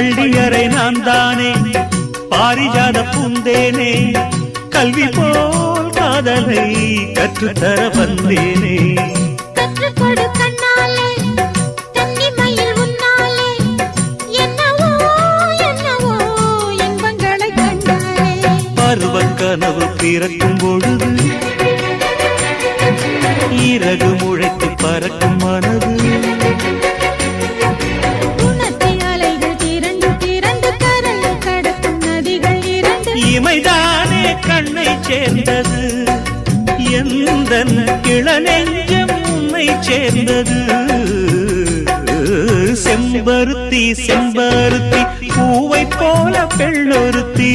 பள்ளியறை நான் தானே பாரிஜாத பூந்தேனே கல்வி போல் காதலை கற்றுத்தர வந்தேனே கற்றுக்கொடு கண்ணாலே தன்னிமையில் உன்னாலே என்னவோ என்னவோ இன்பங்களை கண்டாலே பருவக் கனவு பிறக்கும் பொழுது இறகு முளைத்து பறக்கும் மனது இமைதானே கண்ணை சேர்ந்தது எந்தன் இளநெஞ்சம் உன்னை சேர்ந்தது செம்பருத்தி செம்பருத்தி பூவை போல பெண்ணொருத்தி